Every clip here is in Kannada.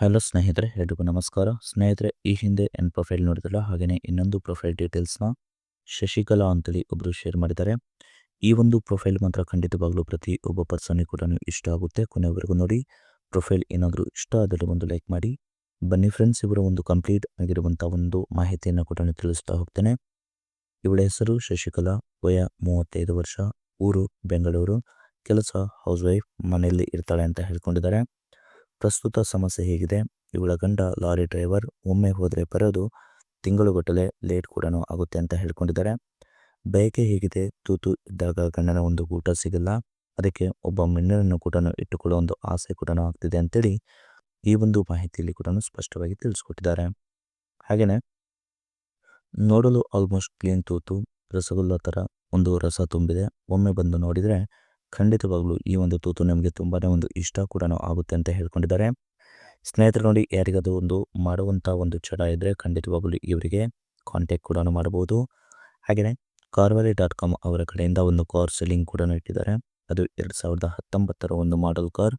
ಹಲೋ ಸ್ನೇಹಿತರೆ, ಎಲ್ರಿಗೂ ನಮಸ್ಕಾರ. ಸ್ನೇಹಿತರೆ, ಈ ಹಿಂದೆ ಏನು ಪ್ರೊಫೈಲ್ ನೋಡಿದ್ರಲ್ಲ, ಹಾಗೆಯೇ ಇನ್ನೊಂದು ಪ್ರೊಫೈಲ್ ಡೀಟೇಲ್ಸ್ನ ಶಶಿಕಲಾ ಅಂತೇಳಿ ಒಬ್ಬರು ಶೇರ್ ಮಾಡಿದ್ದಾರೆ. ಈ ಒಂದು ಪ್ರೊಫೈಲ್ ಮಾತ್ರ ಖಂಡಿತವಾಗ್ಲೂ ಪ್ರತಿ ಒಬ್ಬ ಪರ್ಸನ್ನಿಗೆ ಕೂಡ ಇಷ್ಟ ಆಗುತ್ತೆ. ಕೊನೆವರೆಗೂ ನೋಡಿ. ಪ್ರೊಫೈಲ್ ಏನಾದರೂ ಇಷ್ಟ ಆದಲ್ಲಿ ಒಂದು ಲೈಕ್ ಮಾಡಿ. ಬನ್ನಿ ಫ್ರೆಂಡ್ಸ್, ಇವರ ಒಂದು ಕಂಪ್ಲೀಟ್ ಆಗಿರುವಂಥ ಒಂದು ಮಾಹಿತಿಯನ್ನು ಕೂಡ ತಿಳಿಸ್ತಾ ಹೋಗ್ತೇನೆ. ಇವಳ ಹೆಸರು ಶಶಿಕಲಾ, ವಯ 35 ವರ್ಷ, ಊರು ಬೆಂಗಳೂರು, ಕೆಲಸ ಹೌಸ್ ವೈಫ್, ಮನೆಯಲ್ಲಿ ಇರ್ತಾಳೆ ಅಂತ ಹೇಳ್ಕೊಂಡಿದ್ದಾರೆ. ಪ್ರಸ್ತುತ ಸಮಸ್ಯೆ ಹೇಗಿದೆ, ಇವಳ ಗಂಡ ಲಾರಿ ಡ್ರೈವರ್, ಒಮ್ಮೆ ಹೋದರೆ ಬರೋದು, ತಿಂಗಳುಗಟ್ಟಲೆ ಲೇಟ್ ಕೂಡ ಆಗುತ್ತೆ ಅಂತ ಹೇಳ್ಕೊಂಡಿದ್ದಾರೆ. ಬಯಕೆ ಹೇಗಿದೆ, ತೂತು ಇದ್ದಾಗ ಗಂಡನ ಒಂದು ಊಟ ಸಿಗಲ್ಲ, ಅದಕ್ಕೆ ಒಬ್ಬ ಮಿಣ್ಣರನ್ನು ಕೂಡ ಇಟ್ಟುಕೊಳ್ಳೋ ಒಂದು ಆಸೆ ಕೂಡ ಆಗ್ತಿದೆ ಅಂತೇಳಿ ಈ ಒಂದು ಮಾಹಿತಿಯಲ್ಲಿ ಕೂಡ ಸ್ಪಷ್ಟವಾಗಿ ತಿಳಿಸ್ಕೊಟ್ಟಿದ್ದಾರೆ. ಹಾಗೆಯೇ ನೋಡಲು ಆಲ್ಮೋಸ್ಟ್ ಕ್ಲೀನ್ ತೂತು, ರಸಗುಲ್ಲ ಥರ ಒಂದು ರಸ ತುಂಬಿದೆ. ಒಮ್ಮೆ ಬಂದು ನೋಡಿದರೆ ಖಂಡಿತವಾಗ್ಲೂ ಈ ಒಂದು ತೂತು ನಮಗೆ ತುಂಬಾ ಒಂದು ಇಷ್ಟ ಕೂಡ ಆಗುತ್ತೆ ಅಂತ ಹೇಳ್ಕೊಂಡಿದ್ದಾರೆ. ಸ್ನೇಹಿತರು ನೋಡಿ, ಯಾರಿಗಾದ್ರೂ ಒಂದು ಮಾಡುವಂಥ ಒಂದು ಚಟ ಇದ್ದರೆ ಖಂಡಿತವಾಗ್ಲೂ ಇವರಿಗೆ ಕಾಂಟ್ಯಾಕ್ಟ್ ಕೂಡ ಮಾಡಬಹುದು. ಹಾಗೆಯೇ carvali.com ಅವರ ಕಡೆಯಿಂದ ಒಂದು ಕಾರ್ ಸೆಲ್ಲಿಂಗ್ ಕೂಡ ಇಟ್ಟಿದ್ದಾರೆ. ಅದು 2019 ಒಂದು model car,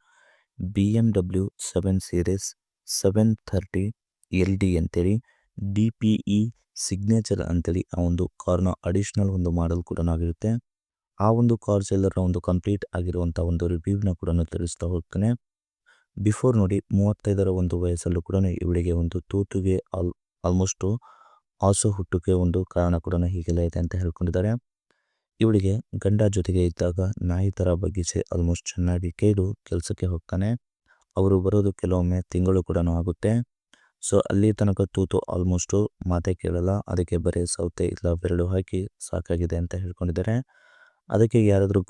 BMW 7 series 730 LD ಅಂತೇಳಿ DPE ಸಿಗ್ನೇಚರ್ ಅಂತೇಳಿ ಆ ಒಂದು ಕಾರ್ನ ಅಡಿಷ್ನಲ್ ಒಂದು ಮಾಡೆಲ್ ಕೂಡ ಆಗಿರುತ್ತೆ. ಆ ಒಂದು ಕಾರ್ ಸೆಲ್ಲರ್ನ ಒಂದು ಕಂಪ್ಲೀಟ್ ಆಗಿರುವಂಥ ಒಂದು ರಿವ್ಯೂನ ಕೂಡ ತಿಳಿಸ್ತಾ ಹೋಗ್ತಾನೆ. ಬಿಫೋರ್ ನೋಡಿ, 35ರ ಒಂದು ವಯಸ್ಸಲ್ಲೂ ಕೂಡ ಇವಳಿಗೆ ಒಂದು ತೂತುಗೆ ಆಲ್ಮೋಸ್ಟು ಆಸು ಹುಟ್ಟುಗೆ ಒಂದು ಕಾರಣ ಕೂಡ ಹೀಗೆಲ್ಲ ಇದೆ ಅಂತ ಹೇಳ್ಕೊಂಡಿದ್ದಾರೆ. ಇವಳಿಗೆ ಗಂಡ ಜೊತೆಗೆ ಇದ್ದಾಗ ನಾಯಿ ಥರ ಬಗ್ಗಿಸಿ ಆಲ್ಮೋಸ್ಟ್ ಚೆನ್ನಾಗಿ ಕೇಳು ಕೆಲಸಕ್ಕೆ ಹೋಗ್ತಾನೆ. ಅವರು ಬರೋದು ಕೆಲವೊಮ್ಮೆ ತಿಂಗಳು ಕೂಡ ಆಗುತ್ತೆ. ಸೊ ಅಲ್ಲಿ ತನಕ ತೂತು ಆಲ್ಮೋಸ್ಟು ಮಾತೇ ಕೇಳಲ್ಲ, ಅದಕ್ಕೆ ಬರೀ ಸೌತೆ ಇಲ್ಲ ಬೆರಳು ಹಾಕಿ ಸಾಕಾಗಿದೆ ಅಂತ ಹೇಳ್ಕೊಂಡಿದ್ದಾರೆ. ಅದಕ್ಕೆ ಯಾರಾದರೂ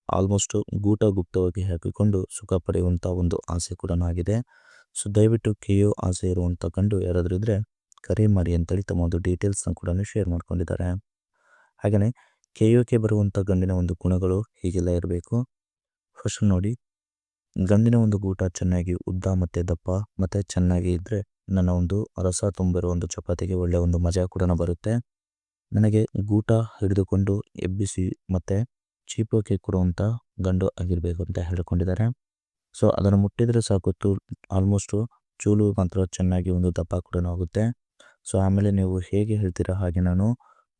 ಆಲ್ಮೋಸ್ಟು ಗೂಟ ಗುಪ್ತವಾಗಿ ಹಾಕಿಕೊಂಡು ಸುಖ ಪಡೆಯುವಂಥ ಒಂದು ಆಸೆ ಕೂಡ ಆಗಿದೆ. ಸೊ ದಯವಿಟ್ಟು ಕೆಯೋ ಆಸೆ ಇರುವಂಥ ಗಂಡು ಯಾರಾದರೂ ಇದ್ದರೆ ಕರೆ ಮಾಡಿ ಅಂತೇಳಿ ತಮ್ಮ ಒಂದು ಡೀಟೇಲ್ಸ್ನ ಕೂಡ ಶೇರ್ ಮಾಡ್ಕೊಂಡಿದ್ದಾರೆ. ಹಾಗೆಯೇ ಕೆಯೋಕೆ ಬರುವಂಥ ಗಂಡಿನ ಒಂದು ಗುಣಗಳು ಹೀಗೆಲ್ಲ ಇರಬೇಕು. ಫಸ್ಟ್ ನೋಡಿ, ಗಂಡಿನ ಒಂದು ಗೂಟ ಚೆನ್ನಾಗಿ ಉದ್ದ ಮತ್ತು ದಪ್ಪ ಮತ್ತು ಚೆನ್ನಾಗಿ ಇದ್ದರೆ ನನ್ನ ಒಂದು ರಸ ತುಂಬಿರೋ ಒಂದು ಚಪಾತಿಗೆ ಒಳ್ಳೆಯ ಒಂದು ಮಜಾ ಕೂಡ ಬರುತ್ತೆ. ನನಗೆ ಗೂಟ ಹಿಡಿದುಕೊಂಡು ಎಬ್ಬಿಸಿ ಮತ್ತು ಚೀಪೋಕೆ ಕೊಡುವಂಥ ಗಂಡು ಆಗಿರಬೇಕು ಅಂತ ಹೇಳ್ಕೊಂಡಿದ್ದಾರೆ. ಸೊ ಅದನ್ನು ಮುಟ್ಟಿದರೆ ಸಾಕು, ಆಲ್ಮೋಸ್ಟು ಚೂಲು ಮಾತ್ರ ಚೆನ್ನಾಗಿ ಒಂದು ದಪ್ಪ ಕೂಡ ಆಗುತ್ತೆ. ಸೊ ಆಮೇಲೆ ನೀವು ಹೇಗೆ ಹೇಳ್ತೀರಾ ಹಾಗೆ ನಾನು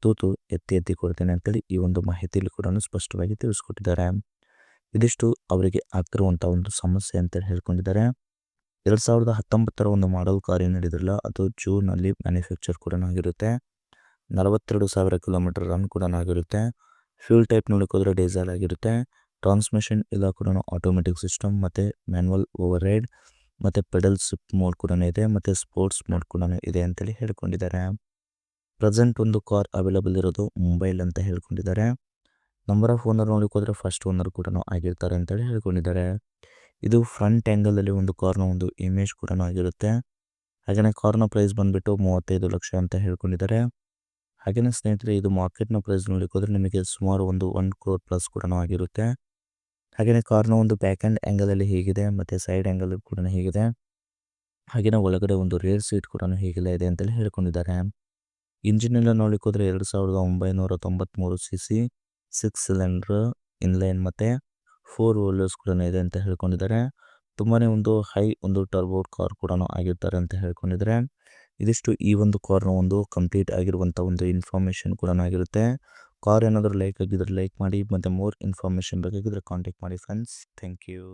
ತೂತು ಎತ್ತಿ ಕೊಡ್ತೇನೆ ಅಂತೇಳಿ ಈ ಒಂದು ಮಾಹಿತಿಯಲ್ಲಿ ಕೂಡ ಸ್ಪಷ್ಟವಾಗಿ ತಿಳಿಸ್ಕೊಟ್ಟಿದ್ದಾರೆ. ಇದಿಷ್ಟು ಅವರಿಗೆ ಆಗ್ತಿರುವಂಥ ಒಂದು ಸಮಸ್ಯೆ ಅಂತೇಳಿ ಹೇಳ್ಕೊಂಡಿದ್ದಾರೆ. 2019ರ ಒಂದು ಮಾಡೆಲ್ ಕಾರ್ ಏನು ಹೇಳಿದ್ರಲ್ಲ, ಅದು ಜೂನಲ್ಲಿ ಮ್ಯಾನುಫ್ಯಾಕ್ಚರ್ ಕೂಡ ಆಗಿರುತ್ತೆ. 42,000 ಕಿಲೋಮೀಟರ್ ರನ್ ಕೂಡ ಆಗಿರುತ್ತೆ. ಫ್ಯೂಲ್ ಟೈಪ್ ನೋಡೋಕ್ಕೋದ್ರೆ ಡೀಸೆಲ್ ಆಗಿರುತ್ತೆ. ಟ್ರಾನ್ಸ್ಮಿಷನ್ ಇಲ್ಲ ಕೂಡ ಆಟೋಮೆಟಿಕ್ ಸಿಸ್ಟಮ್ ಮತ್ತು ಮ್ಯಾನ್ಯುವಲ್ ಓವರ್ ರೈಡ್ ಮತ್ತು ಪೆಡಲ್ ಶಿಫ್ಟ್ ಮೋಡ್ ಕೂಡ ಇದೆ ಮತ್ತು ಸ್ಪೋರ್ಟ್ಸ್ ಮೋಡ್ ಕೂಡ ಇದೆ ಅಂತೇಳಿ ಹೇಳ್ಕೊಂಡಿದ್ದಾರೆ. ಪ್ರೆಸೆಂಟ್ ಒಂದು ಕಾರ್ ಅವೈಲೇಬಲ್ ಇರೋದು ಮುಂಬೈಲ್ ಅಂತ ಹೇಳ್ಕೊಂಡಿದ್ದಾರೆ. ನಂಬರ್ ಆಫ್ ಓನರ್ ನೋಡೋಕ್ಕೋದ್ರೆ ಫಸ್ಟ್ ಓನರ್ ಕೂಡ ಆಗಿರ್ತಾರೆ ಅಂತೇಳಿ ಹೇಳ್ಕೊಂಡಿದ್ದಾರೆ. ಇದು ಫ್ರಂಟ್ ಆ್ಯಂಗಲಲ್ಲಿ ಒಂದು ಕಾರ್ನ ಒಂದು ಇಮೇಜ್ ಕೂಡ ಆಗಿರುತ್ತೆ. ಹಾಗೆಯೇ ಕಾರ್ನ ಪ್ರೈಸ್ ಬಂದುಬಿಟ್ಟು 35 ಲಕ್ಷ ಅಂತ ಹೇಳ್ಕೊಂಡಿದ್ದಾರೆ. ಹಾಗೆಯೇ ಸ್ನೇಹಿತರೆ, ಇದು ಮಾರ್ಕೆಟ್ನ ಪ್ರೈಸ್ ನೋಡೋಕ್ಕೋದ್ರೆ ನಿಮಗೆ ಸುಮಾರು ಒಂದು 1 crore ಪ್ಲಸ್ ಕೂಡ ಆಗಿರುತ್ತೆ. ಹಾಗೆಯೇ ಕಾರ್ನ ಒಂದು ಬ್ಯಾಕ್ ಆ್ಯಂಡ್ ಆ್ಯಂಗಲಲ್ಲಿ ಹೇಗಿದೆ ಮತ್ತು ಸೈಡ್ ಆ್ಯಂಗಲ್ ಕೂಡ ಹೇಗಿದೆ, ಹಾಗೆಯೇ ಒಳಗಡೆ ಒಂದು ರೇರ್ ಸೀಟ್ ಕೂಡ ಹೇಗೆಲ್ಲ ಇದೆ ಅಂತೇಳಿ ಹೇಳ್ಕೊಂಡಿದ್ದಾರೆ. ಇಂಜಿನೆಲ್ಲ ನೋಡೋಕ್ಕೋದ್ರೆ 2993 cc 6 ಸಿಲಿಂಡ್ರ್ ಇನ್ಲೈನ್ ಮತ್ತು 4 ವೀಲರ್ಸ್ ಕೂಡ ಇದೆ ಅಂತ ಹೇಳ್ಕೊಂಡಿದ್ದಾರೆ. ತುಂಬಾ ಒಂದು ಹೈ ಒಂದು ಟರ್ಬೋ ಕಾರ್ ಕೂಡ ಆಗಿರ್ತಾರೆ ಅಂತ ಹೇಳ್ಕೊಂಡಿದ್ದಾರೆ. ಇದಿಷ್ಟು ಈ ಒಂದು ಕಾರ್ನ ಒಂದು ಕಂಪ್ಲೀಟ್ ಆಗಿರುವಂಥ ಒಂದು ಇನ್ಫಾರ್ಮೇಷನ್ ಕೂಡ ಆಗಿರುತ್ತೆ. ಕಾರ್ ಏನಾದರೂ ಲೈಕ್ ಆಗಿದ್ರೆ ಲೈಕ್ ಮಾಡಿ, ಮತ್ತು ಮೋರ್ ಇನ್ಫಾರ್ಮೇಷನ್ ಬೇಕಾಗಿದ್ದರೆ ಕಾಂಟ್ಯಾಕ್ಟ್ ಮಾಡಿ ಫ್ರೆಂಡ್ಸ್. Thank you.